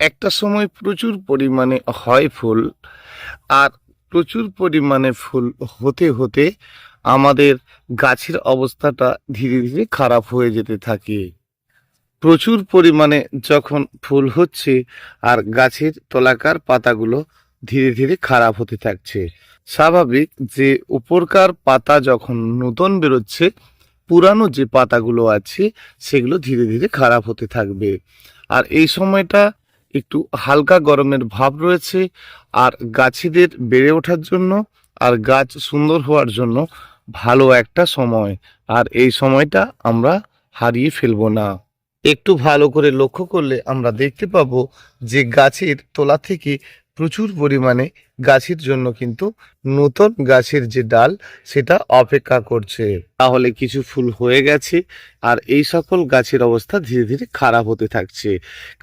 একটা সময় প্রচুর পরিমাণে হয় ফুল, আর প্রচুর পরিমাণে ফুল হতে হতে আমাদের গাছের অবস্থাটা ধীরে ধীরে খারাপ হয়ে যেতে থাকে। প্রচুর পরিমাণে যখন ফুল হচ্ছে আর গাছের তলাকার পাতাগুলো ধীরে ধীরে খারাপ হতে থাকছে, স্বাভাবিক যে উপরকার পাতা যখন নতুন বেরোচ্ছে, পুরানো যে পাতাগুলো আছে সেগুলো ধীরে ধীরে খারাপ হতে থাকবে। আর এই সময়টা একটু হালকা গরমের ভাব রয়েছে, আর গাছেদের বেড়ে ওঠার জন্য আর গাছ সুন্দর হওয়ার জন্য ভালো একটা সময়। আর এই সময়টা আমরা হারিয়ে ফেলবো না। একটু ভালো করে লক্ষ্য করলে আমরা দেখতে পাবো যে গাছের তলা থেকে প্রচুর পরিমাণে গাছের জন্য কিন্তু নতুন গাছের যে ডাল সেটা অপেক্ষা করছে। তাহলে কিছু ফুল হয়ে গেছে, আর এই সকল গাছের অবস্থা ধীরে ধীরে খারাপ হতে থাকছে,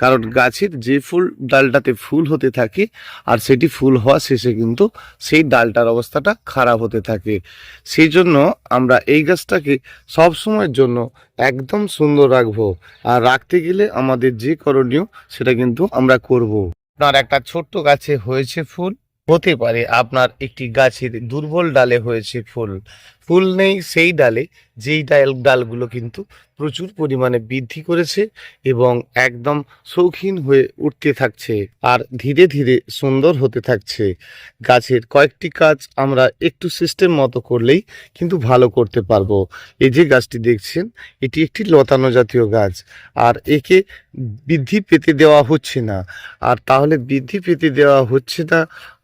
কারণ গাছের যে ফুল ডালটাতে ফুল হতে থাকে আর সেটি ফুল হওয়া শেষে কিন্তু সেই ডালটার অবস্থাটা খারাপ হতে থাকে। সেই জন্য আমরা এই গাছটাকে সব সময়ের জন্য একদম সুন্দর রাখবো, আর রাখতে গেলে আমাদের যে করণীয় সেটা কিন্তু আমরা করব। আপনার একটা ছোট্ট গাছে হয়েছে ফুল, হতে পারে আপনার একটি গাছের দুর্বল ডালে হয়েছে ফুল, ফুল নেই সেই ডালে, যেই ডালগুলো কিন্তু প্রচুর পরিমাণে বৃদ্ধি করেছে এবং একদম শৌখিন হয়ে উঠতে থাকছে আর ধীরে ধীরে সুন্দর হতে থাকছে। গাছের কয়েকটি কাজ আমরা একটু সিস্টেম মতো করলেই কিন্তু ভালো করতে পারবো। এই যে গাছটি দেখছেন, এটি একটি লতানো জাতীয় গাছ, আর একে বৃদ্ধি পেতে দেওয়া হচ্ছে না। আর তাহলে বৃদ্ধি পেতে দেওয়া হচ্ছে না,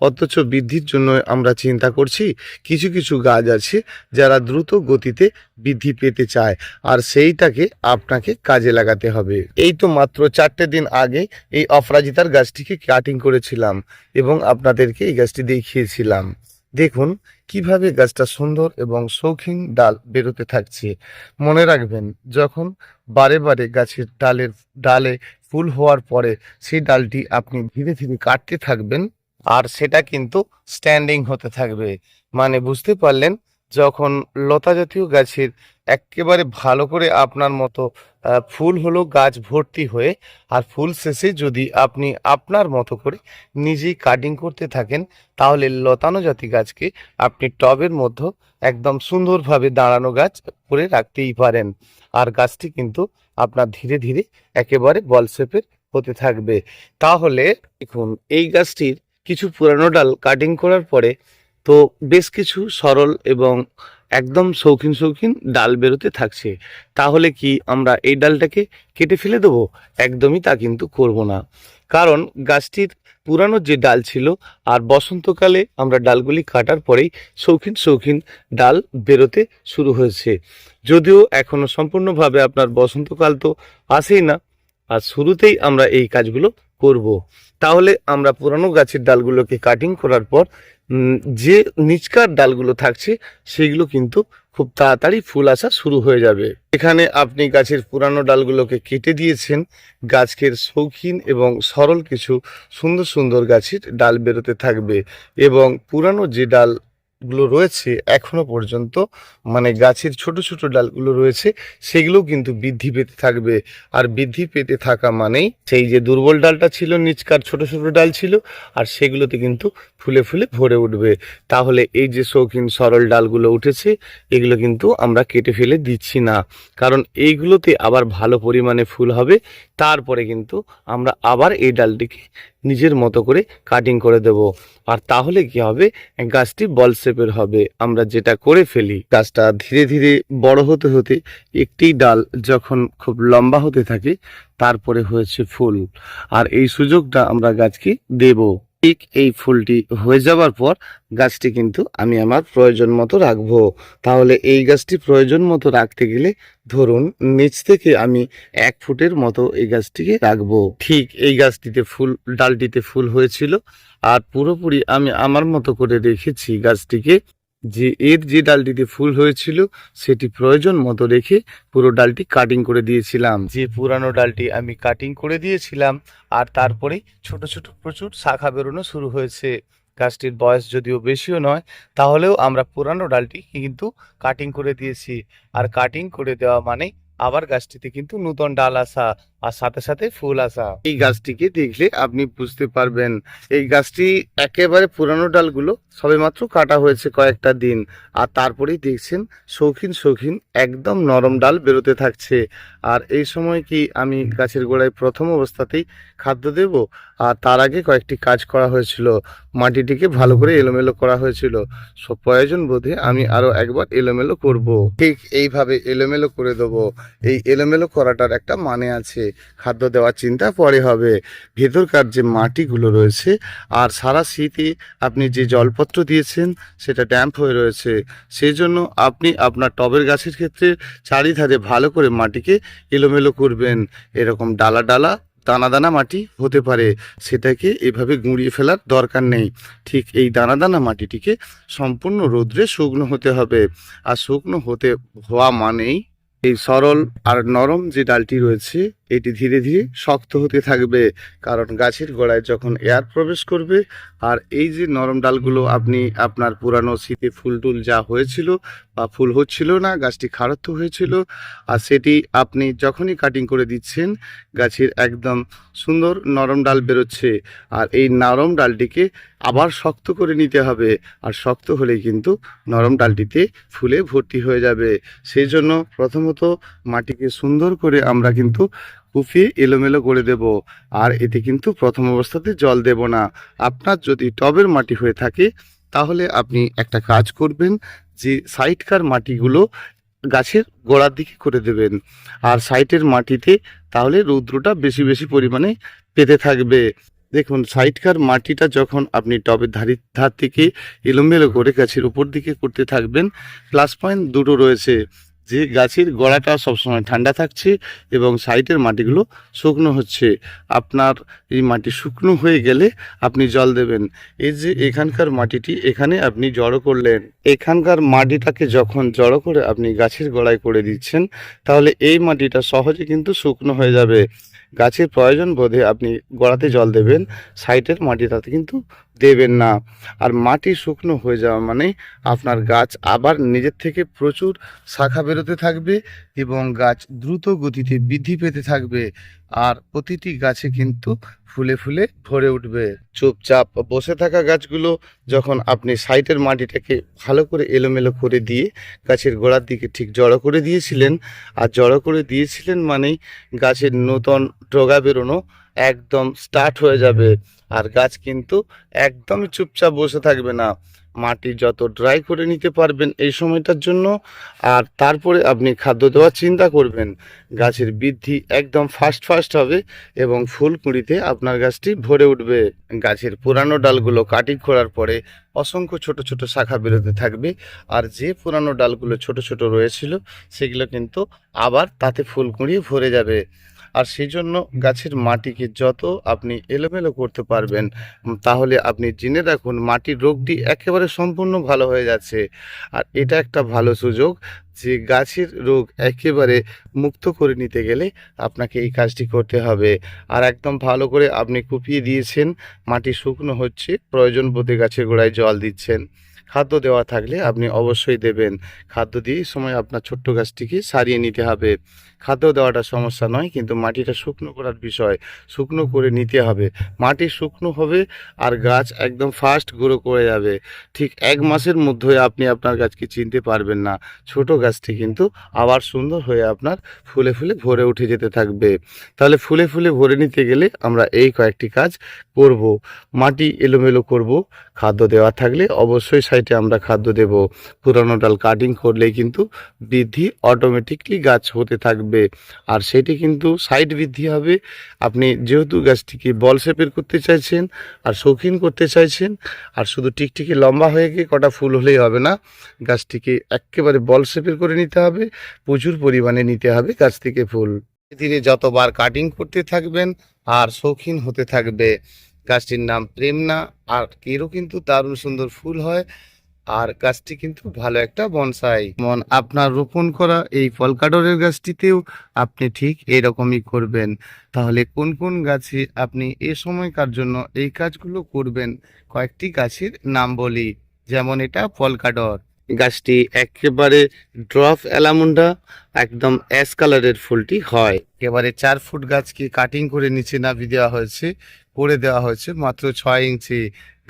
অথচ বৃদ্ধির জন্য আমরা চিন্তা করছি। কিছু কিছু গাছ আছে যারা দ্রুত গতিতে বৃদ্ধি পেতে চায়, আর সেইটাকে আপনাকে কাজে লাগাতে হবে। এই তো মাত্র 4টে দিন আগে এই অপরাজিতার গাছটিকে কাটিং করেছিলাম এবং আপনাদেরকে এই গাছটি দেখিয়েছিলাম। দেখুন কিভাবে গাছটা সুন্দর এবং শৌখিন ডাল বেরোতে থাকছে। মনে রাখবেন, যখন বারে বারে গাছের ডালে ফুল হওয়ার পরে সেই ডালটি আপনি ধীরে ধীরে কাটতে থাকবেন, আর সেটা কিন্তু স্ট্যান্ডিং হতে থাকবে। মানে বুঝতে পারলেন, যখন লতা জাতীয় গাছের একেবারে ভালো করে আপনার মতো ফুল হলো গাছ ভর্তি হয়ে, আর ফুল শেষে যদি আপনি আপনার মতো করে নিজেই কাটিং করতে থাকেন, তাহলে লতানো জাতি গাছকে আপনি টবের মধ্যে একদম সুন্দরভাবে দাঁড়ানো গাছ করে রাখতেই পারেন। আর গাছটি কিন্তু আপনার ধীরে ধীরে একেবারে বল শেপের হতে থাকবে। তাহলে দেখুন, এই গাছটির কিছু পুরানো ডাল কাটিং করার পরে তো বেশ কিছু সরল এবং একদম শৌখিন শৌখিন ডাল বেরোতে থাকছে। তাহলে কি আমরা এই ডালটাকে কেটে ফেলে দেবো? একদমই তা কিন্তু করব না, কারণ গাছটির পুরানো যে ডাল ছিল, আর বসন্তকালে আমরা ডালগুলি কাটার পরেই শৌখিন শৌখিন ডাল বেরোতে শুরু হয়েছে। যদিও এখনো সম্পূর্ণভাবে আপনার বসন্তকাল তো আসেই না, আর শুরুতেই আমরা এই কাজগুলো করব। তাহলে আমরা পুরানো গাছের ডালগুলোকে কাটিং করার পর যে নিচকার ডালগুলো থাকছে সেগুলো কিন্তু খুব তাড়াতাড়ি ফুল আসা শুরু হয়ে যাবে। এখানে আপনি গাছের পুরানো ডালগুলোকে কেটে দিয়েছেন, গাছের শৌখিন এবং সরল কিছু সুন্দর সুন্দর গাছের ডাল বেরোতে থাকবে, এবং পুরানো যে ডালগুলো রয়েছে এখনো পর্যন্ত, মানে গাছের ছোট ছোট ডালগুলো রয়েছে, সেগুলো কিন্তু বৃদ্ধি পেতে থাকবে। আর বৃদ্ধি পেতে থাকা মানেই সেই যে দুর্বল ডালটা ছিল, নিচকার ছোট ছোট ডাল ছিল, আর সেগুলোতে কিন্তু ফুলে ফুলে ভরে উঠবে। তাহলে এই যে শৌখিন সরল ডালগুলো উঠেছে, এগুলো কিন্তু আমরা কেটে ফেলে দিচ্ছি না, কারণ এইগুলোতে আবার ভালো পরিমাণে ফুল হবে। তারপরে কিন্তু আমরা আবার এই ডালটিকে নিজের মতো করে কাটিং করে দেব। আর তাহলে কি হবে, গাছটি বল শেপের হবে। আমরা যেটা করে ফেলি, গাছটা ধীরে ধীরে বড় হতে হতে একটি ডাল যখন খুব লম্বা হতে থাকে, তারপরে হয়েছে ফুল, আর এই সুযোগটা আমরা গাছকে দেব। ঠিক এই ফুলটি হয়ে যাওয়ার পর গাছটি কিন্তু আমি আমার প্রয়োজন মতো রাখবো। তাহলে এই গাছটি প্রয়োজন মতো রাখতে গেলে ধরুন নিচ থেকে আমি 1 ফুটের মতো এই গাছটিকে রাখবো। ঠিক এই গাছটিতে ডালটিতে ফুল হয়েছিল, আর পুরোপুরি আমি আমার মতো করে রেখেছি গাছটিকে। যে এর যে ডালটিতে ফুল হয়েছিল সেটি প্রয়োজন মতো রেখে পুরো ডালটি কাটিং করে দিয়েছিলাম। যে পুরানো ডালটি আমি কাটিং করে দিয়েছিলাম, আর তারপরে ছোট ছোট প্রচুর শাখা বেরোনো শুরু হয়েছে। গাছটির বয়স যদিও বেশিও নয়, তাহলেও আমরা পুরানো ডালটি কিন্তু কাটিং করে দিয়েছি। আর কাটিং করে দেওয়া মানে আবার গাছটিতে কিন্তু নতুন ডাল আসা আর সাথে সাথে ফুল আসা। এই গাছটিকে দেখলে আপনি বুঝতে পারবেন এই গাছটি একেবারে পুরানো ডালগুলো সবেমাত্র কাটা হয়েছে কয়েকটা দিন, আর তারপরেই দেখছেন শৌখিন শৌখিন একদম নরম ডাল বেরোতে থাকছে। আর এই সময় কি আমি গাছের গোড়ায় প্রথম অবস্থাতেই খাদ্য দেব, আর তার আগে কয়েকটি কাজ করা হয়েছিল। মাটিটিকে ভালো করে এলোমেলো করা হয়েছিল, সব প্রয়োজন বোধে আমি আরো একবার এলোমেলো করব। ঠিক এইভাবে এলোমেলো করে দেবো। এই এলোমেলো করাটার একটা মানে আছে, খাদ্য দেওয়ার চিন্তা পরে হবে। ভেতরকার যে মাটিগুলো রয়েছে আর সারা শীতে আপনি যে জলপত্র দিয়েছেন সেটা ড্যাম্প হয়ে রয়েছে, সেই জন্য আপনি আপনার টবের গাছের ক্ষেত্রে চারিধারে ভালো করে মাটিকে এলোমেলো করবেন। এরকম ডালা ডালা দানা দানা মাটি হতে পারে, সেটাকে এভাবে গুঁড়িয়ে ফেলার দরকার নেই। ঠিক এই দানা দানা মাটিটিকে সম্পূর্ণ রৌদ্রে শুকনো হতে হবে। আর শুকনো হতে হওয়া মানেই এই সরল আর নরম যে ডালটি রয়েছে এটি ধীরে ধীরে শক্ত হতে থাকবে, কারণ গাছের গোড়ায় যখন এয়ার প্রবেশ করবে আর এই যে নরম ডালগুলো আপনি আপনার পুরানো শীতে ফুল টুল যা হয়েছিল বা ফুল হচ্ছিল না, গাছটি খাড়াত্ব হয়েছিল, আর সেটি আপনি যখনই কাটিং করে দিচ্ছেন গাছের একদম সুন্দর নরম ডাল বেরোচ্ছে। আর এই নরম ডালটিকে আবার শক্ত করে নিতে হবে, আর শক্ত হলেই কিন্তু নরম ডালটিতে ফুলে ভর্তি হয়ে যাবে। সেই জন্য প্রথমত মাটিকে সুন্দর করে আমরা কিন্তু কুপিয়ে এলোমেলো করে দেব। আর এতে কিন্তু প্রথম অবস্থাতে জল দেব না। আপনার যদি টবের মাটি হয়ে থাকে তাহলে আপনি একটা কাজ করবেন, যে সাইডকার মাটিগুলো গাছের গোড়ার দিকে করে দেবেন, আর সাইডের মাটিতে তাহলে রৌদ্রটা বেশি বেশি পরিমাণে পেতে থাকবে। দেখুন সাইডকার মাটিটা যখন আপনি টবের ধার থেকে এলোমেলো করে গাছের উপর দিকে করতে থাকবেন, প্লাস পয়েন্ট দুটো রয়েছে, যে গাছের গোড়াটা সবসময় ঠান্ডা থাকছে এবং সাইডের মাটিগুলো শুকনো হচ্ছে। আপনার এই মাটি শুকনো হয়ে গেলে আপনি জল দেবেন। এই যে এখানকার মাটিটি এখানে আপনি জড়ো করলেন, এখানকার মাটিটাকে যখন জড়ো করে আপনি গাছের গোড়ায় করে দিচ্ছেন তাহলে এই মাটিটা সহজে কিন্তু শুকনো হয়ে যাবে। গাছের প্রয়োজন বোধে আপনি গোড়াতে জল দেবেন, সাইডের মাটিটাতে কিন্তু দেবেন না। আর মাটি শুকনো হয়ে যাওয়া মানে আপনার গাছ আবার নিজের থেকে প্রচুর শাখা বেরোতে থাকবে এবং গাছ দ্রুত গতিতে বৃদ্ধি পেতে থাকবে, আর প্রতিটি গাছে কিন্তু ফুলে ফুলে ভরে উঠবে। চুপচাপ বসে থাকা গাছগুলো যখন আপনি সাইডের মাটিটাকে ভালো করে এলোমেলো করে দিয়ে গাছের গোড়ার দিকে ঠিক জড়ো করে দিয়েছিলেন, আর জড়ো করে দিয়েছিলেন মানেই গাছের নতুন ডগা বেরোনো একদম স্টার্ট হয়ে যাবে। আর গাছ কিন্তু একদমই চুপচাপ বসে থাকবে না, মাটি যত ড্রাই করে নিতে পারবেন এই সময়টার জন্য, আর তারপরে আপনি খাদ্য দেওয়ার চিন্তা করবেন, গাছের বৃদ্ধি একদম ফাস্ট ফাস্ট হবে এবং ফুলকুঁড়িতে আপনার গাছটি ভরে উঠবে। গাছের পুরানো ডালগুলো কাটিং করার পরে অসংখ্য ছোট ছোট শাখা বেরোতে থাকবে, আর যে পুরানো ডালগুলো ছোট ছোট রয়েছিল সেগুলো কিন্তু আবার তাতে ফুলকুঁড়িয়ে ভরে যাবে। আর সেই জন্য গাছের মাটিকে যত আপনি এলোমেলো করতে পারবেন, তাহলে আপনি জেনে রাখুন মাটির রোগটি একেবারে সম্পূর্ণ ভালো হয়ে যাচ্ছে। আর এটা একটা ভালো সুযোগ যে গাছের রোগ একেবারে মুক্ত করে নিতে গেলে আপনাকে এই কাজটি করতে হবে। আর একদম ভালো করে আপনি কুপিয়ে দিয়েছেন, মাটি শুকনো হচ্ছে, প্রয়োজন বোধে গাছের গোড়ায় জল দিচ্ছেন। খাদ্য দেওয়া থাকলে আপনি অবশ্যই দেবেন। খাদ্য দিয়ে সময় আপনার ছোট্ট গাছটিকে সারিয়ে নিতে হবে। খাদ্য দেওয়াটা সমস্যা নয়, কিন্তু মাটিটা শুকনো করার বিষয়, শুকনো করে নিতে হবে। মাটি শুকনো হবে আর গাছ একদম ফাস্ট গ্রো করে যাবে। ঠিক 1 মাসের মধ্যে আপনি আপনার গাছকে চিনতে পারবেন না, ছোট গাছটি কিন্তু আবার সুন্দর হয়ে আপনার ফুলে ফুলে ভরে উঠে যেতে থাকবে। তাহলে ফুলে ফুলে ভরে নিতে গেলে আমরা এই কয়েকটি কাজ করব। মাটি এলোমেলো করব, খাদ্য দেওয়া থাকলে অবশ্যই সাইডে আমরা খাদ্য দেব। পুরানো ডাল কাটিং করলেই কিন্তু বৃদ্ধি অটোমেটিকলি গাছ হতে থাকবে, আর সেটি কিন্তু সাইড বৃদ্ধি হবে। আপনি যেহেতু গাছটিকে বল শেপের করতে চাইছেন আর শৌখিন করতে চাইছেন, আর শুধু টিকটিকি লম্বা হয়ে গিয়ে কটা ফুল হলেই হবে না, গাছটিকে একেবারে বল শেপের করে নিতে হবে, প্রচুর পরিমাণে নিতে হবে গাছ থেকে ফুল। ধীরে যতবার কাটিং করতে থাকবেন আর শৌখিন হতে থাকবে। গাছটির নাম প্রেমনা, আর এরও কিন্তু দারুণ সুন্দর ফুল হয়, আর গাছটি কিন্তু ভালো একটা বনসাই। আপনার রোপণ করা এই পলকাডরের গাছটিতেও আপনি ঠিক এরকমই করবেন। তাহলে কোন কোন গাছে আপনি এ সময়কার জন্য এই কাজগুলো করবেন, কয়েকটি গাছের নাম বলি। যেমন এটা পলকাডর, গাছটি একেবারে ড্রপ অ্যালামুন্ডা, একদম অ্যাশ কালারের ফুলটি হয়। একেবারে 4 ফুট গাছকে কাটিং করে নিচে নামিয়ে দেওয়া হয়েছে, করে দেওয়া হয়েছে মাত্র 6 ইঞ্চি।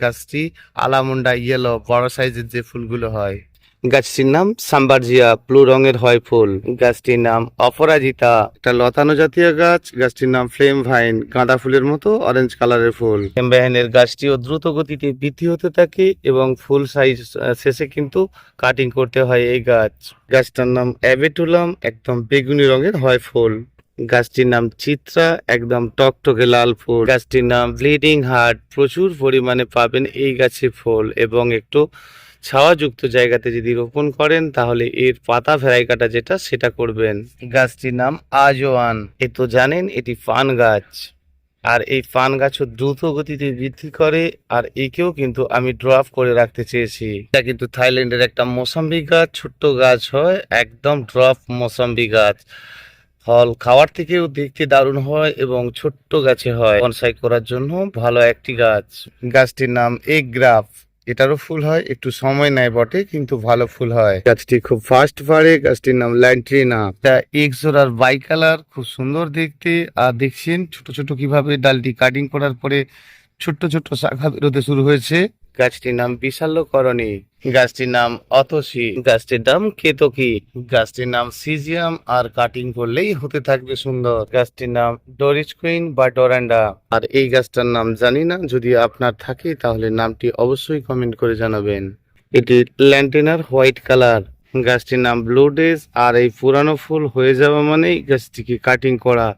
গাছটি আলামুন্ডা ইয়েলো বড় সাইজের যে ফুলগুলো হয়। গাছটির নাম সাম্বারজিয়া, ব্লু রঙের হয় ফুল। গাছটির নাম অপরাজিতা, একটা লতানো জাতীয় গাছ। গাছটির নাম ফ্লেম ভাইন, গাঁদা ফুলের মতো অরেঞ্জ কালারের ফুল। ফ্লেম ভাইনের গাছটিও দ্রুত গতিতে বৃদ্ধি হতে থাকে এবং ফুল সাইজ শেষে কিন্তু কাটিং করতে হয় এই গাছ। গাছটার নাম অ্যাবেটুলাম, একদম বেগুনি রঙের হয় ফুল। গাছটির নাম চিত্রা, একদম টকটকে লাল ফুল। গাছটির নাম ব্লিডিং হার্ট, প্রচুর পরিমাণে পাবেন এই গাছে ফুল, এবং একটু ছাওয়াযুক্ত জায়গাতে যদি রোপণ করেন তাহলে এর পাতা ভ্যারাইকাটা যেটা সেটা করবেন। গাছটির নাম আজওয়ান, এ তো জানেন এটি পান গাছ, আর এই পান গাছও দ্রুত গতিতে বৃদ্ধি করে, আর একেও কিন্তু আমি ড্রপ করে রাখতে চেয়েছি। এটা কিন্তু থাইল্যান্ডের একটা মৌসাম্বি গাছ, ছোট্ট গাছ হয়, একদম ড্রপ মৌসাম্বি গাছ। ফল খাওয়ার থেকেও দেখতে দারুণ হয় এবং ছোট্ট গাছে হয়, বনসাই করার জন্য ভালো একটি গাছ। গাছটির নাম এগ গ্রাফ, এটারও ফুল হয়, একটু সময় নেয় বটে কিন্তু ভালো ফুল হয়। গাছটি খুব ফাস্ট বাড়ে। গাছটির নাম ল্যান্ট্রিনা, এটা এক্সোরার বাই কালার, খুব সুন্দর দেখতে। আর দেখছেন ছোট ছোট কিভাবে ডালটি কাটিং করার পরে ছোট্ট ছোট্ট শাখা বেরোতে শুরু হয়েছে। গাছটির নাম বিশাল্যকরণী। গাছটির নাম অতসী। গাছটির নাম কেতকী। গাছটির নাম সিজিয়াম, আর কাটিং করলেই হতে থাকবে সুন্দর। গাছটির নাম ডরিস কুইন বা ডোরান্ডা। আর এই গাছটার নাম জানি না, যদি আপনার থাকে তাহলে নামটি অবশ্যই কমেন্ট করে জানাবেন। এটি ল্যান্টেনার হোয়াইট কালার। গাছটির নাম ব্লু ডেজ, আর এই পুরানো ফুল হয়ে যাওয়া মানেই গাছটিকে কাটিং করা।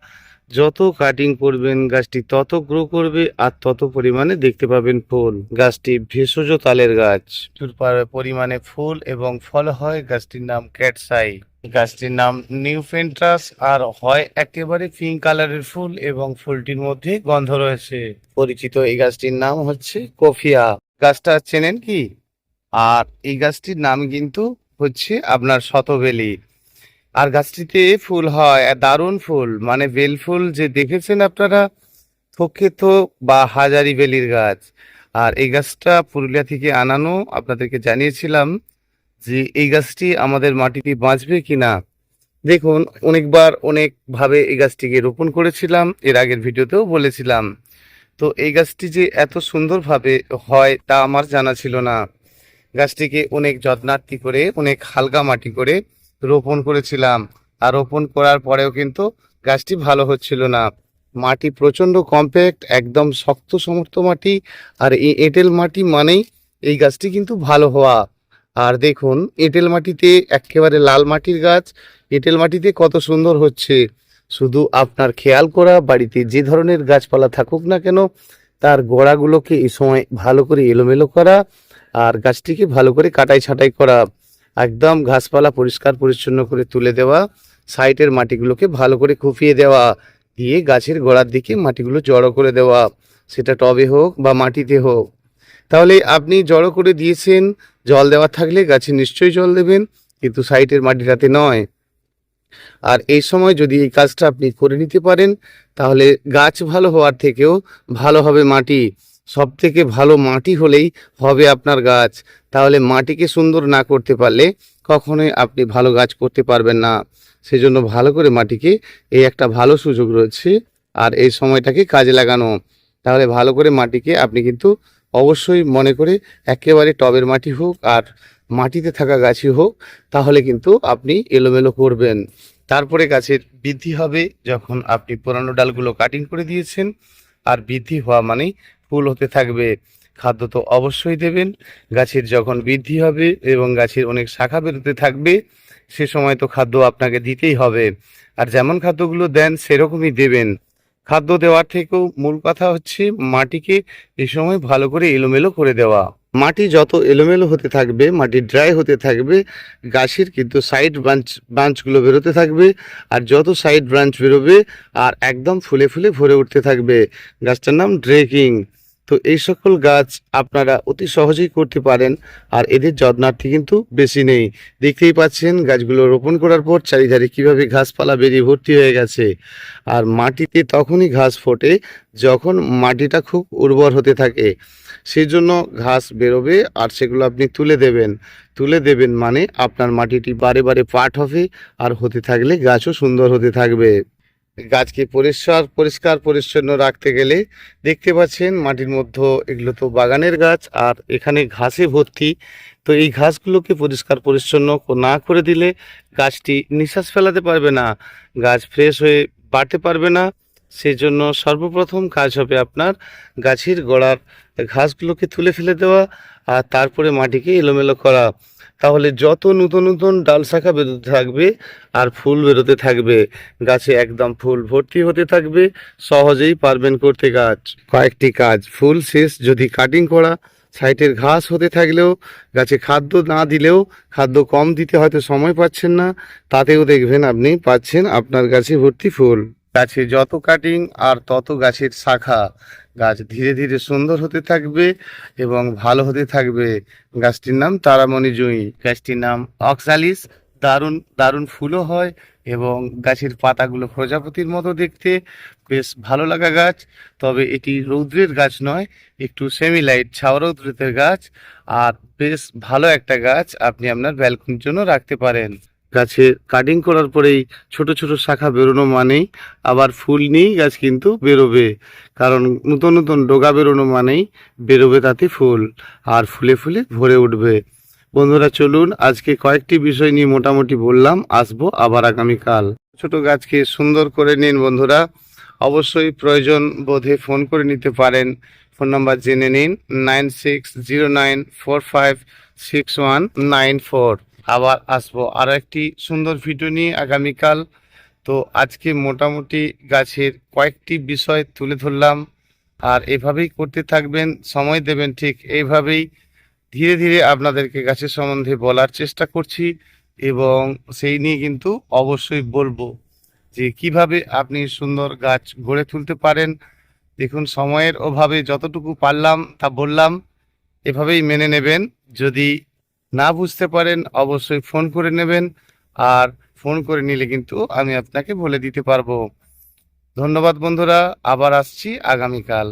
যত কাটিং করবেন গাছটি তত গ্রো করবে, আর তত পরিমাণে দেখতে পাবেন ফুল। গাছটি ভেষজ তালের গাছ, প্রচুর পরিমাণে ফুল এবং ফল হয়। গাছটির নাম ক্যাটসাই। গাছটির নাম নিউফেন্ট্রাস, আর হয় একেবারে পিঙ্ক কালারের ফুল এবং ফুলটির মধ্যে গন্ধ রয়েছে। পরিচিত এই গাছটির নাম হচ্ছে কফিয়া। গাছটা চেনেন কি? আর এই গাছটির নাম কিন্তু হচ্ছে আপনার শতবেলি। আর গাছটিতে ফুল হয়, আর দারুণ ফুল, মানে বেল ফুল যে দেখেছেন আপনারা, থোকেতো বা হাজারি বেলির গাছ। আর এই গাছটা পুরুলিয়া থেকে আনানো, আপনাদেরকে জানিয়েছিলাম যে এই গাছটি আমাদের মাটিতে বাঁচবে কিনা। দেখুন, অনেকবার অনেকভাবে এই গাছটিকে রোপণ করেছিলাম, এর আগের ভিডিওতেও বলেছিলাম। তো এই গাছটি যে এত সুন্দরভাবে হয় তা আমার জানা ছিল না। গাছটিকে অনেক যত্নার্থী করে, অনেক হালকা মাটি করে রোপণ করেছিলাম, আর রোপণ করার পরেও কিন্তু গাছটি ভালো হচ্ছিল না। মাটি প্রচণ্ড কম্প্যাক্ট, একদম শক্ত সমর্থ মাটি, আর এই এঁটেল মাটি মানেই এই গাছটি কিন্তু ভালো হওয়া। আর দেখুন, এঁটেল মাটিতে একেবারে লাল মাটির গাছ, এঁটেল মাটিতে কত সুন্দর হচ্ছে। শুধু আপনার খেয়াল করা, বাড়িতে যে ধরনের গাছপালা থাকুক না কেন তার গোড়াগুলোকে এই সময় ভালো করে এলোমেলো করা, আর গাছটিকে ভালো করে কাটাই ছাঁটাই করা, একদম ঘাসপালা পরিষ্কার পরিচ্ছন্ন করে তুলে দেওয়া, সাইডের মাটিগুলোকে ভালো করে কুপিয়ে দেওয়া, দিয়ে গাছের গোড়ার দিকে মাটিগুলো জড়ো করে দেওয়া, সেটা টবে হোক বা মাটিতে হোক। তাহলে আপনি জড়ো করে দিয়েছেন, জল দেওয়া থাকলে গাছে নিশ্চয়ই জল দেবেন, কিন্তু সাইডের মাটিটাতে নয়। আর এই সময় যদি এই কাজটা আপনি করে নিতে পারেন তাহলে গাছ ভালো হওয়ার থেকেও ভালো হবে মাটি। সব থেকে ভালো মাটি হলেই হবে আপনার গাছ। তাহলে মাটিকে সুন্দর না করতে পারলে কখনোই আপনি ভালো গাছ করতে পারবেন না। সেজন্য ভালো করে মাটিকে, এই একটা ভালো সুযোগ রয়েছে, আর এই সময়টাকে কাজে লাগানো। তাহলে ভালো করে মাটিকে আপনি কিন্তু অবশ্যই মনে করে, একেবারে টবের মাটি হোক আর মাটিতে থাকা গাছই হোক, তাহলে কিন্তু আপনি এলোমেলো করবেন। তারপরে গাছের বৃদ্ধি হবে যখন আপনি পুরানো ডালগুলো কাটিং করে দিয়েছেন। আর বৃদ্ধি হওয়া মানেই ফুল হতে থাকবে। খাদ্য তো অবশ্যই দেবেন। গাছের যখন বৃদ্ধি হবে এবং গাছের অনেক শাখা বেরোতে থাকবে, সে সময় তো খাদ্য আপনাকে দিতেই হবে। আর যেমন খাদ্যগুলো দেন সেরকমই দেবেন। খাদ্য দেওয়ার থেকেও মূল কথা হচ্ছে মাটিকে এই সময় ভালো করে এলোমেলো করে দেওয়া। মাটি যত এলোমেলো হতে থাকবে, মাটি ড্রাই হতে থাকবে, গাছের কিন্তু সাইড ব্রাঞ্চগুলো বেরোতে থাকবে। আর যত সাইড ব্রাঞ্চ বেরোবে আর একদম ফুলে ফুলে ভরে উঠতে থাকবে। গাছটার নাম ড্রেকিং। তো এই সকল গাছ আপনারা অতি সহজেই করতে পারেন, আর এদের যত্নার্থী কিন্তু বেশি নেই। দেখতেই পাচ্ছেন গাছগুলো রোপণ করার পর চারিধারে কিভাবে ঘাসপালা বেরিয়ে ভর্তি হয়ে গেছে। আর মাটিতে তখনই ঘাস ফোটে যখন মাটিটা খুব উর্বর হতে থাকে, সেই জন্য ঘাস বেরোবে আর সেগুলো আপনি তুলে দেবেন মানে আপনার মাটিটি বারে বারে পাট হবে, আর হতে থাকলে গাছও সুন্দর হতে থাকবে। গাছকে পরিষ্কার পরিচ্ছন্ন রাখতে গেলে দেখতে পাচ্ছেন মাটির মধ্যে এগুলো তো বাগানের গাছ, আর এখানে ঘাসে ভর্তি। তো এই ঘাসগুলোকে পরিষ্কার পরিচ্ছন্ন না করে দিলে গাছটি নিঃশ্বাস ফেলাতে পারবে না, গাছ ফ্রেশ হয়ে বাড়তে পারবে না। সেই জন্য সর্বপ্রথম কাজ হবে আপনার গাছের গোড়ার ঘাসগুলোকে তুলে ফেলে দেওয়া, আর তারপরে মাটিকে এলোমেলো করা। তাহলে যত নতুন নতুন ডাল শাখা বেরোতে থাকবে আর ফুল বেরোতে থাকবে, গাছে একদম ফুল ভর্তি হতে থাকবে, সহজেই পারবেন করতে গাছ। কয়েকটি কাজ, ফুল শেষ যদি কাটিং করা, সাইটের ঘাস হতে থাকলেও, গাছে খাদ্য না দিলেও, খাদ্য কম দিতে হয়তো সময় পাচ্ছেন না, তাতেও দেখবেন আপনি পাচ্ছেন আপনার গাছে ভর্তি ফুল। গাছে যত কাটিং আর তত গাছের শাখা, গাছ ধীরে ধীরে সুন্দর হতে থাকবে এবং ভালো হতে থাকবে। গাছটির নাম তারামণি জুঁই, গাছটির নাম অক্সালিস। দারুণ দারুণ ফুলও হয় এবং গাছের পাতাগুলো প্রজাপতির মতো দেখতে, বেশ ভালো লাগা গাছ। তবে এটি রৌদ্রের গাছ নয়, একটু সেমি লাইট ছাওয়া রৌদ্রের গাছ, আর বেশ ভালো একটা গাছ, আপনি আপনার ব্যালকনির জন্য রাখতে পারেন। গাছে কাটিং করার পরেই ছোট ছোট শাখা বেরোনো মানেই আবার ফুল নিয়েই গাছ কিন্তু বেরোবে, কারণ নতুন নতুন ডগা বেরোনো মানেই বেরোবে তাতে ফুল, আর ফুলে ফুলে ভরে উঠবে। বন্ধুরা চলুন আজকে কয়েকটি বিষয় নিয়ে মোটামুটি বললাম, আসবো আবার আগামীকাল। ছোট গাছকে সুন্দর করে নিন বন্ধুরা, অবশ্যই প্রয়োজন বোধে ফোন করে নিতে পারেন। ফোন নাম্বার জেনে নিন 9609456194। আবার আসবো আরও একটি সুন্দর ভিডিও নিয়ে আগামীকাল। তো আজকে মোটামুটি গাছের কয়েকটি বিষয় তুলে ধরলাম, আর এভাবেই করতে থাকবেন, সময় দেবেন ঠিক এইভাবেই। ধীরে ধীরে আপনাদেরকে গাছের সম্বন্ধে বলার চেষ্টা করছি, এবং সেই নিয়ে কিন্তু অবশ্যই বলবো যে কিভাবে আপনি সুন্দর গাছ গড়ে তুলতে পারেন। দেখুন সময়ের অভাবে যতটুকু পারলাম তা বললাম, এভাবেই মেনে নেবেন। যদি না বুঝতে পারেন অবশ্যই ফোন করে নেবেন, আর ফোন করে নিলে কিন্তু আমি আপনাকে বলে দিতে পারবো। ধন্যবাদ বন্ধুরা, আবার আসছি আগামীকাল।